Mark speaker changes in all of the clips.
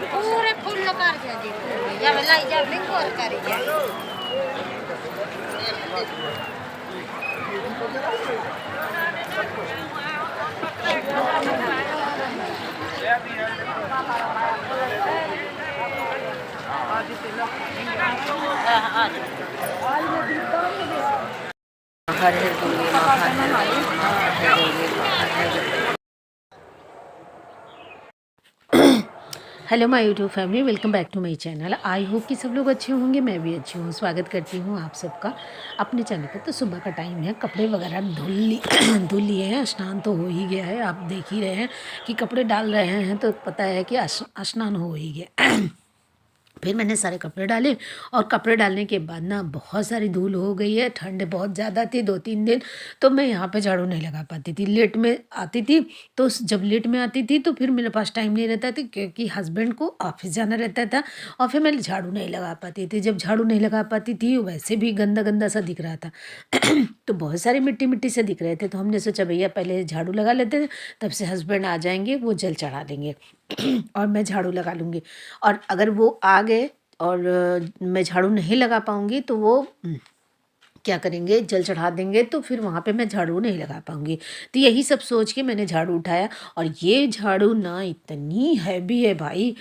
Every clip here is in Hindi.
Speaker 1: पूरे फुल कर दिया जी पूरे जब लाई जब लिंगोर कर दिया
Speaker 2: हर हर बोलिए माँ हर हर बोलिए माँ हर हर। Hello my YouTube family, welcome back to my channel. I hope कि सब लोग अच्छे होंगे, मैं भी अच्छी हूँ। स्वागत करती हूँ आप सबका अपने चैनल पर। तो सुबह का टाइम है, कपड़े वगैरह धुल लिए हैं, स्नान तो हो ही गया है। आप देख ही रहे हैं कि कपड़े डाल रहे हैं तो पता है कि स्नान हो ही गया। फिर मैंने सारे कपड़े डाले और कपड़े डालने के बाद ना बहुत सारी धूल हो गई है। ठंड बहुत ज़्यादा थी 2-3 दिन, तो मैं यहाँ पे झाड़ू नहीं लगा पाती थी। लेट में आती थी, तो जब लेट में आती थी तो फिर मेरे पास टाइम नहीं रहता था क्योंकि हस्बैंड को ऑफिस जाना रहता था और फिर मैं झाड़ू नहीं लगा पाती थी। जब झाड़ू नहीं लगा पाती थी वैसे भी गंदा गंदा सा दिख रहा था तो बहुत सारे मिट्टी मिट्टी से दिख रहे थे। तो हमने सोचा भैया पहले झाड़ू लगा लेते, तब से हस्बैंड आ जाएंगे, वो जल चढ़ा देंगे और मैं झाड़ू लगा लूँगी। और अगर वो आ गए और मैं झाड़ू नहीं लगा पाऊँगी तो वो क्या करेंगे, जल चढ़ा देंगे, तो फिर वहाँ पे मैं झाड़ू नहीं लगा पाऊँगी। तो यही सब सोच के मैंने झाड़ू उठाया। और ये झाड़ू ना इतनी हैवी है भाई,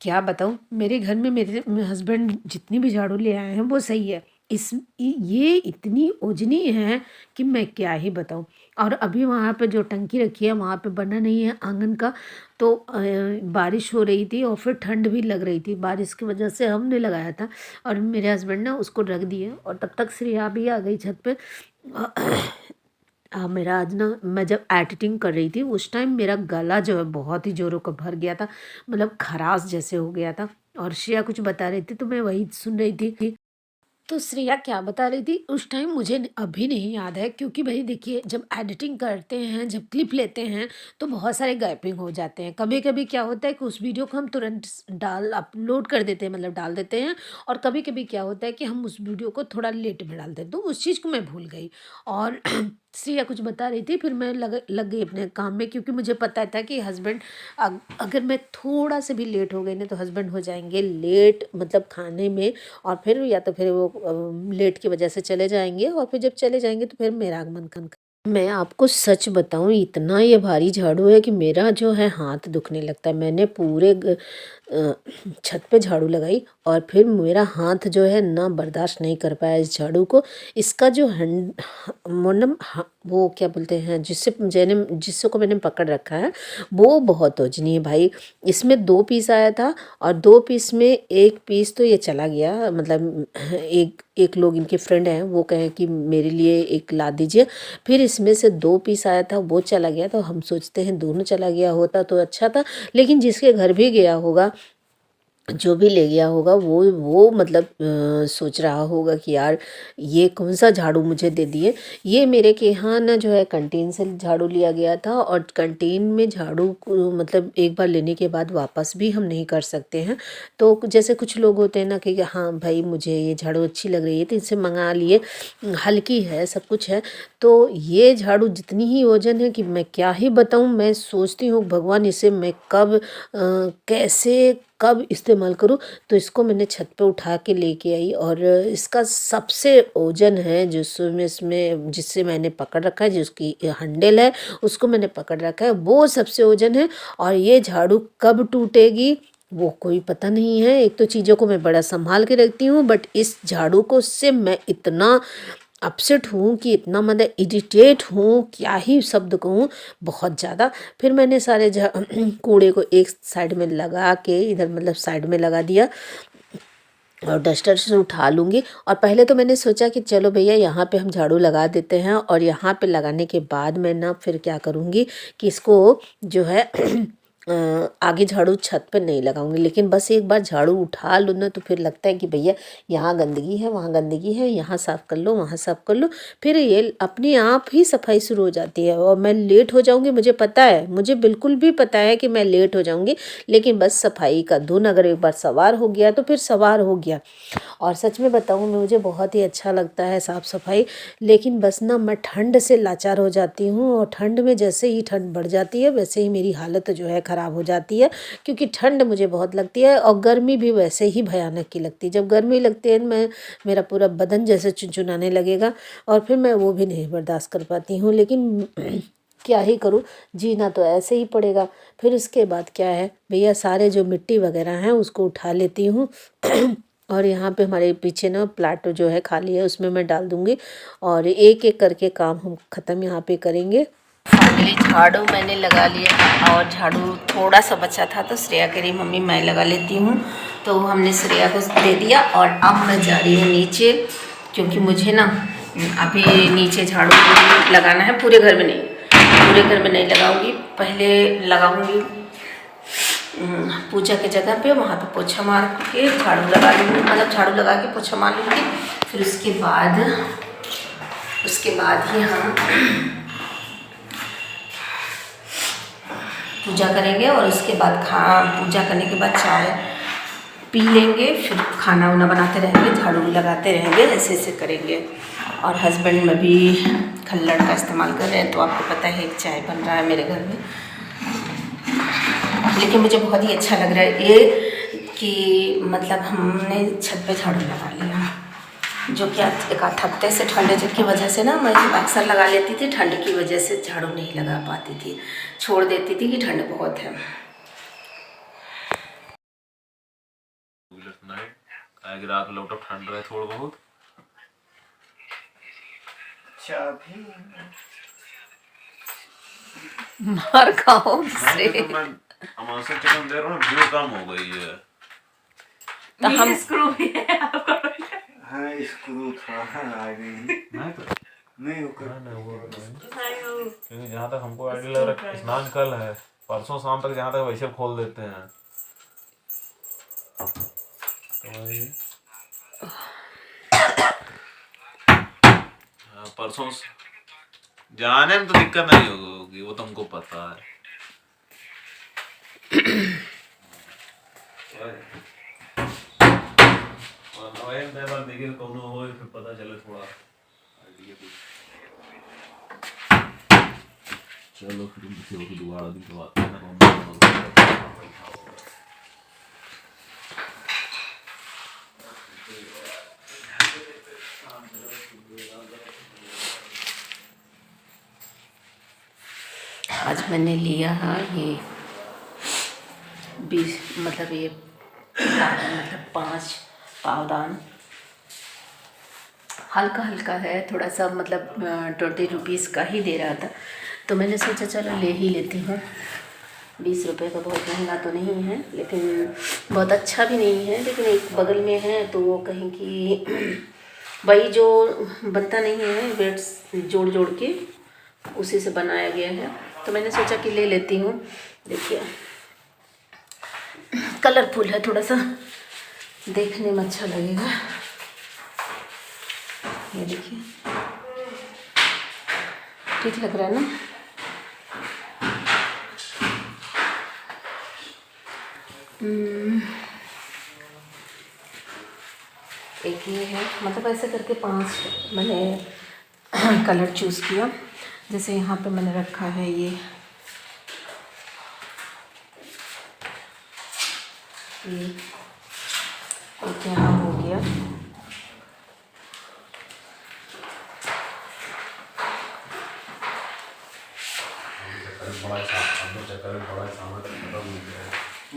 Speaker 2: क्या बताऊँ। मेरे घर में मेरे हस्बैंड जितनी भी झाड़ू ले आए हैं वो सही है, ये इतनी ओजनी है कि मैं क्या ही बताऊँ। और अभी वहाँ पे जो टंकी रखी है वहाँ पे बना नहीं है आंगन का, तो बारिश हो रही थी और फिर ठंड भी लग रही थी, बारिश की वजह से हमने लगाया था। और मेरे हस्बैंड ने उसको रख दिए और तब तक श्रेया भी आ गई छत पे। मेरा आज ना, मैं जब एडिटिंग कर रही थी उस टाइम मेरा गला जो है बहुत ही ज़ोरों का भर गया था, मतलब खराश जैसे हो गया था। और श्रेया कुछ बता रही थी तो मैं वही सुन रही थी। तो श्रेया क्या बता रही थी उस टाइम मुझे अभी नहीं याद है, क्योंकि भाई देखिए जब एडिटिंग करते हैं, जब क्लिप लेते हैं तो बहुत सारे गैपिंग हो जाते हैं। कभी कभी क्या होता है कि उस वीडियो को हम तुरंत डाल अपलोड कर देते हैं, मतलब डाल देते हैं। और कभी कभी क्या होता है कि हम उस वीडियो को थोड़ा लेट में डालते हैं, तो उस चीज़ को मैं भूल गई। और श्रेया कुछ बता रही थी, फिर मैं लग गई अपने काम में, क्योंकि मुझे पता था कि हस्बैंड अगर मैं थोड़ा से भी लेट हो गई ना तो हस्बैंड हो जाएंगे लेट, मतलब खाने में। और फिर या तो फिर वो लेट की वजह से चले जाएंगे, और फिर जब चले जाएंगे तो फिर मेरा आगमन कर। मैं आपको सच बताऊं, इतना ये भारी झाड़ू है कि मेरा जो है हाथ दुखने लगता है। मैंने पूरे अ, छत पे झाड़ू लगाई और फिर मेरा हाथ जो है ना बर्दाश्त नहीं कर पाया इस झाड़ू को। इसका जो मतलब वो क्या बोलते हैं, जिससे को मैंने पकड़ रखा है वो बहुत ओजनी है भाई। इसमें 2 पीस आया था और 2 पीस में एक पीस तो ये चला गया, मतलब एक लोग इनके फ्रेंड हैं वो कहे कि मेरे लिए एक ला दीजिए। फिर इसमें से 2 पीस आया था वो चला गया, तो हम सोचते हैं दोनों चला गया होता तो अच्छा था। लेकिन जिसके घर भी गया होगा, जो भी ले गया होगा, वो मतलब सोच रहा होगा कि यार ये कौन सा झाड़ू मुझे दे दिए। ये मेरे के यहाँ ना जो है कंटीन से झाड़ू लिया गया था, और कंटीन में झाड़ू को मतलब एक बार लेने के बाद वापस भी हम नहीं कर सकते हैं। तो जैसे कुछ लोग होते हैं ना कि हाँ भाई मुझे ये झाड़ू अच्छी लग रही है तो इनसे मंगा लिए, हल्की है सब कुछ है। तो ये झाड़ू जितनी ही वजन है कि मैं क्या ही बताऊँ। मैं सोचती हूँ भगवान इसे मैं कैसे कब इस्तेमाल करूँ। तो इसको मैंने छत पे उठा के लेके आई, और इसका सबसे ओजन है इसमें जिससे मैंने पकड़ रखा है, जिसकी हैंडल है उसको मैंने पकड़ रखा है, वो सबसे ओजन है। और ये झाड़ू कब टूटेगी वो कोई पता नहीं है। एक तो चीज़ों को मैं बड़ा संभाल के रखती हूँ, बट इस झाड़ू को से मैं इतना अपसेट हूँ कि इतना मतलब इरिटेट हूँ, क्या ही शब्द कहूँ, बहुत ज़्यादा। फिर मैंने सारे कूड़े को एक साइड में लगा के इधर मतलब साइड में लगा दिया और डस्टर से उठा लूँगी। और पहले तो मैंने सोचा कि चलो भैया यहाँ पे हम झाड़ू लगा देते हैं, और यहाँ पे लगाने के बाद मैं ना फिर क्या करूँगी कि इसको जो है आगे झाड़ू छत पे नहीं लगाऊंगी। लेकिन बस एक बार झाड़ू उठा लो ना तो फिर लगता है कि भैया यहाँ गंदगी है, वहाँ गंदगी है, यहाँ साफ़ कर लो, वहाँ साफ़ कर लो, फिर ये अपने आप ही सफाई शुरू हो जाती है। और मैं लेट हो जाऊँगी, मुझे पता है, मुझे बिल्कुल भी पता है कि मैं लेट हो जाऊँगी, लेकिन बस सफाई का धुन अगर एक बार सवार हो गया तो फिर सवार हो गया। और सच में बताऊँ मुझे बहुत ही अच्छा लगता है साफ़ सफाई। लेकिन बस ना मैं ठंड से लाचार हो जाती हूँ, और ठंड में जैसे ही ठंड बढ़ जाती है वैसे ही मेरी हालत जो है ख़राब हो जाती है, क्योंकि ठंड मुझे बहुत लगती है और गर्मी भी वैसे ही भयानक की लगती है। जब गर्मी लगती है मेरा पूरा बदन जैसे चुनचुनाने लगेगा और फिर मैं वो भी नहीं बर्दाश्त कर पाती हूँ। लेकिन क्या ही करूँ, जीना तो ऐसे ही पड़ेगा। फिर उसके बाद क्या है भैया, सारे जो मिट्टी वगैरह हैं उसको उठा लेती हूँ और यहाँ पे हमारे पीछे ना प्लाट जो है खाली है, उसमें मैं डाल दूँगी और एक एक करके काम हम ख़त्म यहाँ पे करेंगे। फाइनली झाड़ू मैंने लगा लिया और झाड़ू थोड़ा सा बचा था तो श्रेया कह रही मम्मी मैं लगा लेती हूँ, तो हमने श्रेया को दे दिया। और अब मैं जा रही हूँ नीचे, क्योंकि मुझे ना अभी नीचे झाड़ू लगाना है। पूरे घर में नहीं लगाऊंगी, पहले लगाऊंगी पूजा की जगह पे, वहाँ पे पोछा मार के झाड़ू लगा लूँगी, मतलब झाड़ू लगा के पोछा मार लूँगी। फिर उसके बाद ही हम पूजा करेंगे और उसके बाद पूजा करने के बाद चाय पी लेंगे, फिर खाना वाना बनाते रहेंगे, झाड़ू लगाते रहेंगे, ऐसे करेंगे। और हस्बैंड में भी खल्लड़ का इस्तेमाल कर रहे हैं, तो आपको पता है एक चाय बन रहा है मेरे घर में। लेकिन मुझे बहुत ही अच्छा लग रहा है ये कि मतलब हमने छत पे झाड़ू लगा लिया, जो कि एक आध हफ्ते से ठंड की वजह से ना मैं अक्सर लगा लेती थी, ठंड की वजह से झाड़ू नहीं लगा पाती थी, छोड़ देती थी कि ठंड बहुत है।
Speaker 3: रात लौटो ठंड रहे थोड़ा बहुत
Speaker 2: मार खाओ से
Speaker 3: तो मैं अमावस्या चिकन दे रहा हूँ, भीड़ कम हो गई है।
Speaker 2: तो हम
Speaker 4: स्क्रू भी है आपका।
Speaker 5: हाँ स्क्रू था
Speaker 3: नहीं तो
Speaker 5: नहीं होकर
Speaker 3: क्योंकि जहाँ तक हमको आइडिया लग रहा है स्नान कल है, परसों शाम तक जहाँ तक वैसे खोल देते हैं। परसों जाने में तो दिक्कत नहीं होगी, वो तुमको पता है। देखिए कौन हो फिर पता चले थोड़ा चलो फिर दोबारा दिन के बाद
Speaker 2: आज मैंने लिया है ये 20 मतलब ये मतलब 5 पावदान, हल्का है थोड़ा सा, मतलब 20 रुपीज़ का ही दे रहा था, तो मैंने सोचा चलो ले ही लेती हूँ। 20 रुपये का बहुत महंगा तो नहीं है, लेकिन बहुत अच्छा भी नहीं है, लेकिन एक बगल में है तो वो कहीं की वही जो बनता नहीं है वेट्स जोड़ के उसी से बनाया गया है, तो मैंने सोचा कि ले लेती हूँ। देखिए कलरफुल है, थोड़ा सा देखने में अच्छा लगेगा। ये देखिए ठीक लग रहा है ना। एक ये है, मतलब ऐसे करके 5 मैंने कलर चूज़ किया। जैसे यहाँ पे मैंने रखा है ये एक यहाँ हो गया,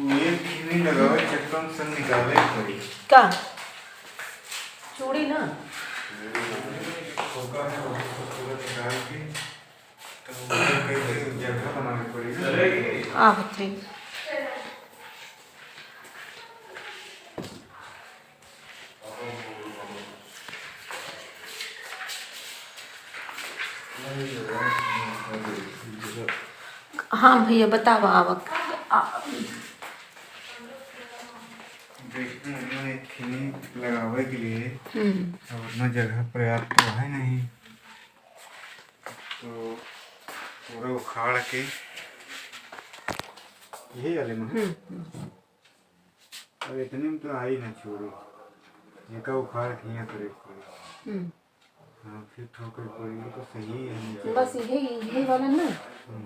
Speaker 5: ये खीनी लगाओ, चक्कर से निकाले पड़ी
Speaker 2: क्या चूड़ी ना
Speaker 5: निकाल के तो मुझे जगह बनानी पड़ेगी।
Speaker 2: ठीक। हाँ भैया बताओ आवक
Speaker 5: देखते हैं खीनी लगावे के लिए अब उतना जगह पर्याप्त तो है नहीं, तो पूरा उखाड़ के यही वाले में अब इतने में तो आई ना छोड़ो, ये का उखाड़ के यहाँ करे हाँ फिर ठोकर पड़ेगी तो सही है।
Speaker 2: बस यही वाला ना,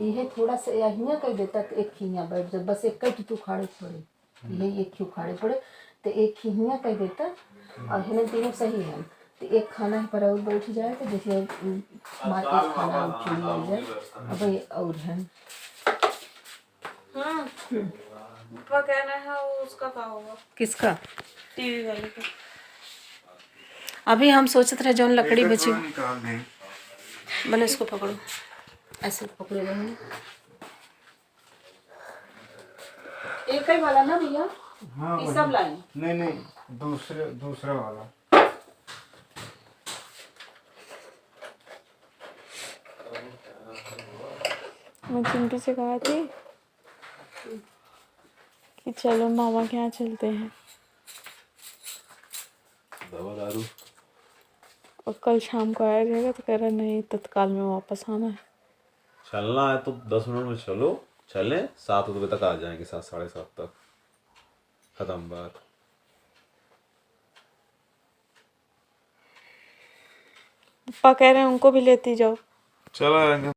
Speaker 2: यही थोड़ा सा यहाँ कर देता तो एक खिया बैठ जाए, बस एक कट तू खाड़े पड़े, यही एक क्यों खाड़े पड़े तो एक खिया कर देता और है ना तीनों सही है। तो एक खाना पर और बैठ जाए तो जैसे मार एक खाना और चुन लग जाए। अब ये और है
Speaker 1: पापा कहना है वो उसका क्या होगा
Speaker 2: किसका,
Speaker 1: टीवी वाले का।
Speaker 2: अभी हम सोचते रहे जौन लकड़ी बची
Speaker 5: थोड़ा निकाल दें।
Speaker 2: मैंने इसको पकड़ो, ऐसे पकड़े रहेंगे एक ही वाला ना भैया,
Speaker 5: हाँ
Speaker 2: ये
Speaker 5: वही।
Speaker 2: सब लाए
Speaker 5: नहीं नहीं, दूसरा वाला।
Speaker 4: मैं चिंटू से कहा थी कि चलो मामा के यहाँ चलते हैं,
Speaker 3: दवा दारू
Speaker 4: और कल शाम को आया जाएगा तो कह रहा नहीं तत्काल में वापस आना है।
Speaker 3: चलना है तो 10 मिनट में चलो, चलें 7 बजे तक आ जाएंगे, 7 साढ़े 7 तक खत्म बात।
Speaker 4: पापा कह रहे हैं उनको भी लेती जाओ।
Speaker 3: चलो